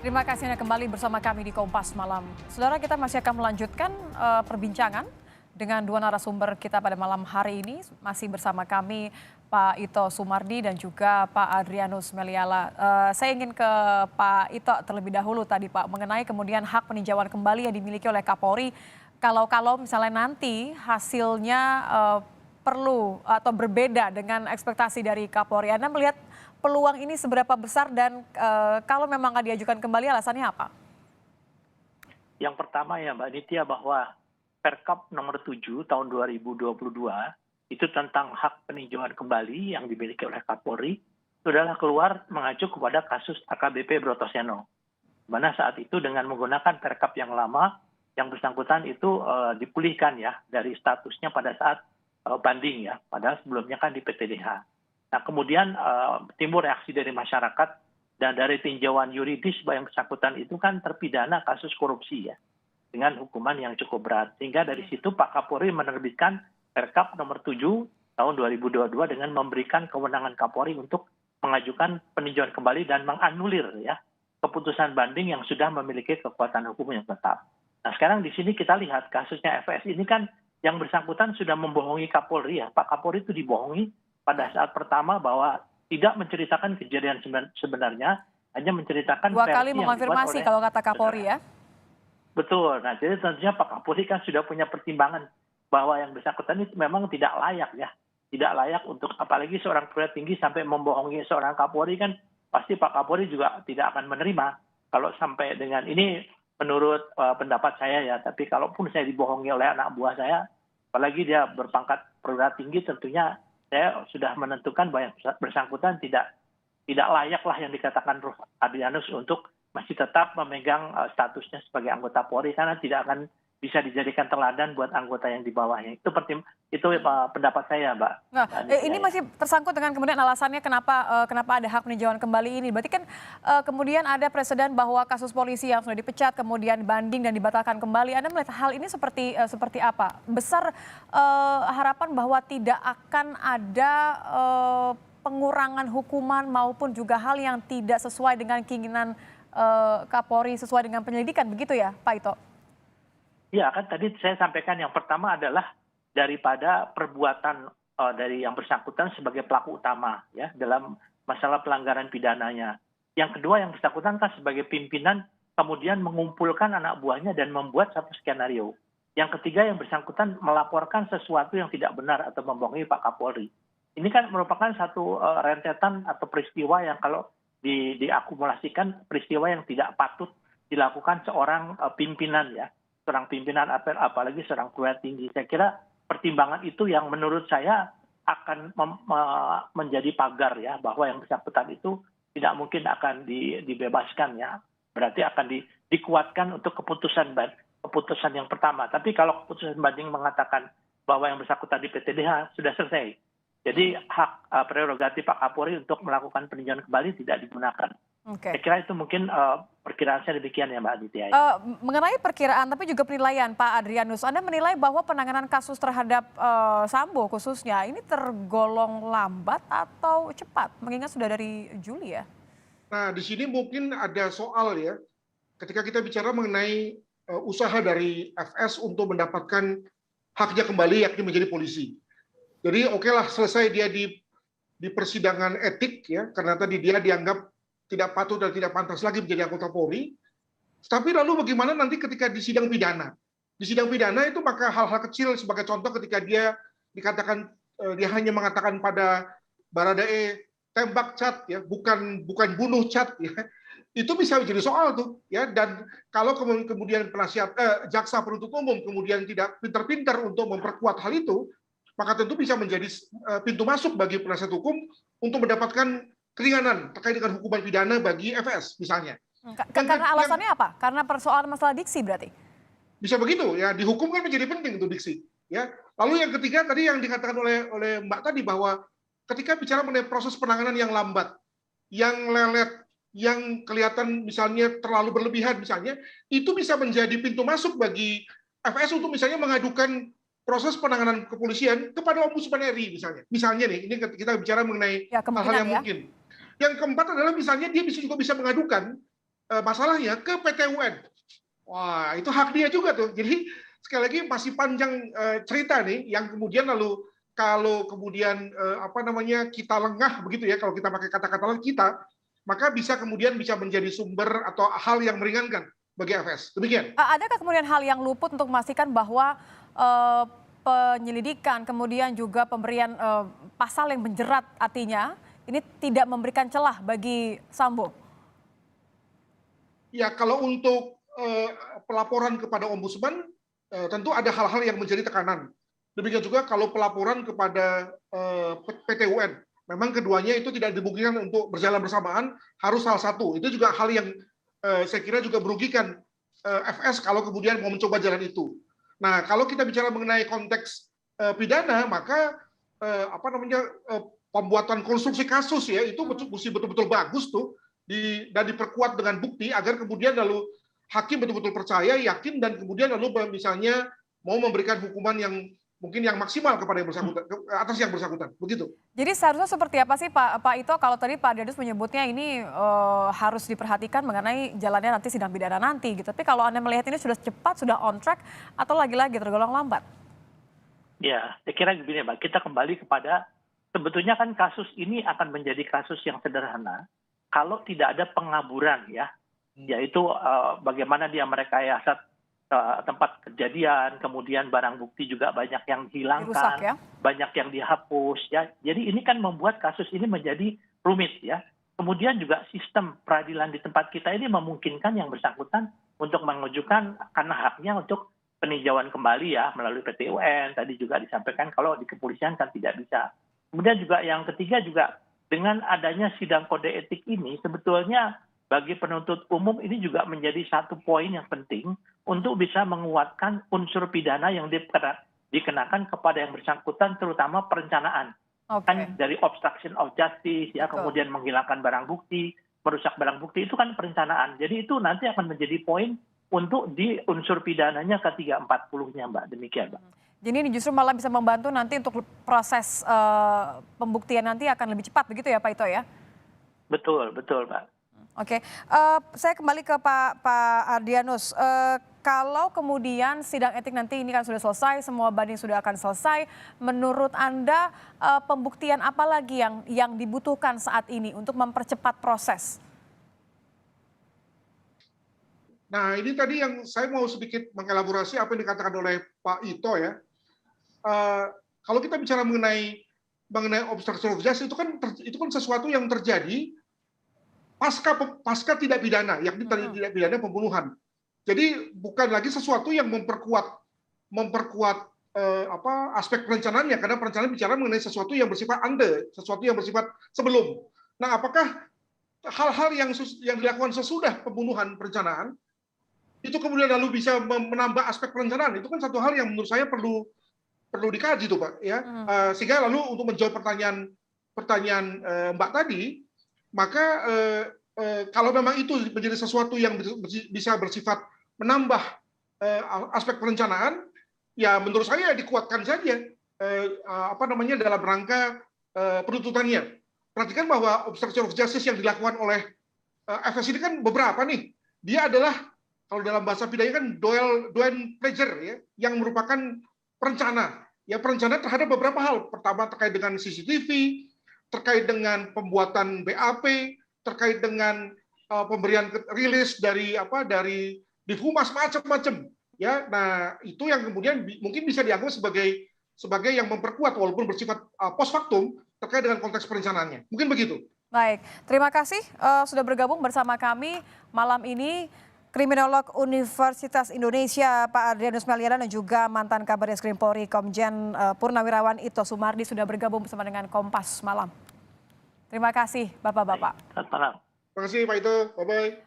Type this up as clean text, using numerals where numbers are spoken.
Terima kasih Anda kembali bersama kami di Kompas Malam. Saudara, kita masih akan melanjutkan perbincangan dengan dua narasumber kita pada malam hari ini. Masih bersama kami Pak Ito Sumardi dan juga Pak Adrianus Meliala. Saya ingin ke Pak Ito terlebih dahulu tadi Pak, mengenai kemudian hak peninjauan kembali yang dimiliki oleh Kapolri. Kalau misalnya nanti hasilnya perlu atau berbeda dengan ekspektasi dari Kapolri, Anda melihat peluang ini seberapa besar dan kalau memang akan diajukan kembali alasannya apa? Yang pertama ya Mbak Nitya, bahwa Perkap nomor 7 tahun 2022 itu tentang hak peninjauan kembali yang dimiliki oleh Kapolri itu adalah keluar mengacu kepada kasus AKBP Brotoseno. Mana saat itu dengan menggunakan Perkap yang lama, yang bersangkutan itu dipulihkan ya dari statusnya pada saat banding ya, padahal sebelumnya kan di PTDH. Nah kemudian timbul reaksi dari masyarakat dan dari tinjauan yuridis bahwa yang bersangkutan itu kan terpidana kasus korupsi ya, dengan hukuman yang cukup berat. Sehingga dari situ Pak Kapolri menerbitkan Perkap nomor 7 tahun 2022 dengan memberikan kewenangan Kapolri untuk mengajukan peninjauan kembali dan menganulir ya keputusan banding yang sudah memiliki kekuatan hukum yang tetap. Nah sekarang di sini kita lihat kasusnya FS ini kan yang bersangkutan sudah membohongi Kapolri ya. Pak Kapolri itu dibohongi pada saat pertama bahwa tidak menceritakan kejadian sebenarnya, hanya menceritakan Dua versi kali yang dibuat mengonfirmasi oleh kalau kata Kapolri ya. Betul. Nah, jadi tentunya Pak Kapolri kan sudah punya pertimbangan bahwa yang bersangkutan itu memang tidak layak ya. Tidak layak untuk, apalagi seorang perwira tinggi sampai membohongi seorang Kapolri kan pasti Pak Kapolri juga tidak akan menerima. Kalau sampai dengan ini menurut pendapat saya ya, tapi kalaupun saya dibohongi oleh anak buah saya, apalagi dia berpangkat perwira tinggi, tentunya saya sudah menentukan bahwa yang bersangkutan tidak layak lah yang dikatakan Prof. Adrianus untuk masih tetap memegang statusnya sebagai anggota Polri, karena tidak akan bisa dijadikan teladan buat anggota yang di bawahnya. Itu pendapat saya, Mbak. Nah, ini masih tersangkut dengan kemudian alasannya kenapa ada hak peninjauan kembali ini. Berarti kan kemudian ada presiden bahwa kasus polisi yang sudah dipecat kemudian banding dan dibatalkan kembali. Anda melihat hal ini seperti apa? Besar harapan bahwa tidak akan ada pengurangan hukuman maupun juga hal yang tidak sesuai dengan keinginan Kapolri, sesuai dengan penyelidikan, begitu ya Pak Ito? Ya, kan tadi saya sampaikan yang pertama adalah daripada perbuatan dari yang bersangkutan sebagai pelaku utama ya dalam masalah pelanggaran pidananya. Yang kedua, yang bersangkutan kan sebagai pimpinan kemudian mengumpulkan anak buahnya dan membuat satu skenario. Yang ketiga, yang bersangkutan melaporkan sesuatu yang tidak benar atau membohongi Pak Kapolri. Ini kan merupakan satu rentetan atau peristiwa yang kalau diakumulasikan peristiwa yang tidak patut dilakukan seorang pimpinan ya. Seorang pimpinan apalagi seorang perwira tinggi. Saya kira pertimbangan itu yang menurut saya akan menjadi pagar ya, bahwa yang bersangkutan itu tidak mungkin akan dibebaskan ya. Berarti akan dikuatkan untuk keputusan yang pertama. Tapi kalau keputusan banding mengatakan bahwa yang bersangkutan di PTDH sudah selesai. Jadi hak prerogatif Pak Kapolri untuk melakukan peninjauan kembali tidak digunakan. Saya kira itu mungkin perkiraan saya demikian ya Mbak Aditya. Mengenai perkiraan tapi juga penilaian Pak Adrianus, Anda menilai bahwa penanganan kasus terhadap Sambo khususnya ini tergolong lambat atau cepat? Mengingat sudah dari Juli ya. Nah di sini mungkin ada soal ya, ketika kita bicara mengenai usaha dari FS untuk mendapatkan haknya kembali yakni menjadi polisi. Jadi oke lah selesai dia di persidangan etik ya, karena tadi dia dianggap tidak patut dan tidak pantas lagi menjadi anggota Polri. Tapi lalu bagaimana nanti ketika di sidang pidana? Di sidang pidana itu maka hal-hal kecil sebagai contoh ketika dia dikatakan dia hanya mengatakan pada Baradae tembak Cat ya, bukan bunuh Cat ya. Itu bisa menjadi soal tuh ya, dan kalau kemudian penasihat jaksa penuntut umum kemudian tidak pintar-pintar untuk memperkuat hal itu, maka tentu bisa menjadi pintu masuk bagi penasihat hukum untuk mendapatkan keringanan terkait dengan hukuman pidana bagi FS misalnya. Karena alasannya apa? Karena persoalan masalah diksi berarti? Bisa begitu ya, dihukum kan menjadi penting untuk diksi. Ya. Lalu yang ketiga tadi yang dikatakan oleh Mbak tadi bahwa ketika bicara mengenai proses penanganan yang lambat, yang lelet, yang kelihatan misalnya terlalu berlebihan misalnya, itu bisa menjadi pintu masuk bagi FS untuk misalnya mengadukan proses penanganan kepolisian kepada Ombudsman RI misalnya. Misalnya nih, ini kita bicara mengenai hal-hal yang mungkin. Yang keempat adalah misalnya dia juga bisa mengadukan masalahnya ke PT UN. Wah, itu hak dia juga tuh. Jadi sekali lagi masih panjang cerita nih, yang kemudian lalu kalau kemudian kita lengah begitu ya, kalau kita pakai kata-kata kita, maka kemudian bisa menjadi sumber atau hal yang meringankan bagi FS. Demikian. Adakah kemudian hal yang luput untuk memastikan bahwa penyelidikan kemudian juga pemberian pasal yang menjerat artinya ini tidak memberikan celah bagi Sambo? Ya, kalau untuk pelaporan kepada Ombudsman, tentu ada hal-hal yang menjadi tekanan. Demikian juga kalau pelaporan kepada PT UN, memang keduanya itu tidak dimungkinkan untuk berjalan bersamaan, harus salah satu. Itu juga hal yang saya kira juga merugikan FS kalau kemudian mau mencoba jalan itu. Nah, kalau kita bicara mengenai konteks pidana, maka pembuatan konstruksi kasus ya itu mesti betul-betul bagus tuh dan diperkuat dengan bukti agar kemudian lalu hakim betul-betul percaya, yakin, dan kemudian lalu misalnya mau memberikan hukuman yang mungkin yang maksimal kepada yang bersangkutan, atas yang bersangkutan, begitu. Jadi seharusnya seperti apa sih Pak Ito, kalau tadi Pak Adrianus menyebutnya ini harus diperhatikan mengenai jalannya nanti sidang pidana nanti gitu. Tapi kalau Anda melihat ini sudah cepat, sudah on track, atau lagi-lagi tergolong lambat? Ya, saya kira begini Mbak, kita kembali kepada sebetulnya kan kasus ini akan menjadi kasus yang sederhana kalau tidak ada pengaburan ya, yaitu bagaimana dia merekayasa tempat kejadian, kemudian barang bukti juga banyak yang dihilangkan, dirusak, ya? Banyak yang dihapus ya. Jadi ini kan membuat kasus ini menjadi rumit ya. Kemudian juga sistem peradilan di tempat kita ini memungkinkan yang bersangkutan untuk mengajukan karena haknya untuk peninjauan kembali ya melalui PT UN. Tadi juga disampaikan kalau di kepolisian kan tidak bisa. Kemudian juga yang ketiga juga dengan adanya sidang kode etik ini sebetulnya bagi penuntut umum ini juga menjadi satu poin yang penting untuk bisa menguatkan unsur pidana yang dikenakan kepada yang bersangkutan, terutama perencanaan. Kan dari obstruction of justice, ya, kemudian menghilangkan barang bukti, merusak barang bukti, itu kan perencanaan. Jadi itu nanti akan menjadi poin untuk di unsur pidananya ke-340-nya, Mbak. Demikian, Mbak. Jadi ini justru malah bisa membantu nanti untuk proses pembuktian nanti akan lebih cepat, begitu ya Pak Ito ya? Betul, betul, Mbak. Oke, saya kembali ke Pak Adrianus. Kalau kemudian sidang etik nanti ini kan sudah selesai, semua banding sudah akan selesai, menurut Anda pembuktian apa lagi yang dibutuhkan saat ini untuk mempercepat proses? Nah, ini tadi yang saya mau sedikit mengelaborasi apa yang dikatakan oleh Pak Ito ya. Kalau kita bicara mengenai obstruction of justice itu kan sesuatu yang terjadi pasca tidak pidana, yakni tidak pidana pembunuhan. Jadi bukan lagi sesuatu yang memperkuat aspek perencanaannya, karena perencanaan bicara mengenai sesuatu yang bersifat sesuatu yang bersifat sebelum. Nah, apakah hal-hal yang dilakukan sesudah pembunuhan perencanaan itu kemudian lalu bisa menambah aspek perencanaan? Itu kan satu hal yang menurut saya perlu dikaji tuh Pak ya. Sehingga lalu untuk menjawab pertanyaan Mbak tadi, maka kalau memang itu menjadi sesuatu yang bisa bersifat menambah aspek perencanaan, ya menurut saya dikuatkan saja dalam rangka penuntutannya. Perhatikan bahwa obstruction of justice yang dilakukan oleh FS ini kan beberapa nih. Dia adalah kalau dalam bahasa pidana kan dual pleasure ya, yang merupakan perencana. Ya perencana terhadap beberapa hal. Pertama terkait dengan CCTV, terkait dengan pembuatan BAP, terkait dengan pemberian rilis dari Divhumas macam-macam ya. Nah, itu yang kemudian mungkin bisa dianggap sebagai yang memperkuat walaupun bersifat post factum terkait dengan konteks perencanaannya. Mungkin begitu. Baik, terima kasih sudah bergabung bersama kami malam ini. Kriminolog Universitas Indonesia Pak Adrianus Meliana dan juga mantan Kabar Eskrim Polri Komjen Purnawirawan Ito Sumardi sudah bergabung bersama dengan Kompas Malam. Terima kasih Bapak-Bapak. Selamat malam. Terima kasih Pak Ito, bye-bye.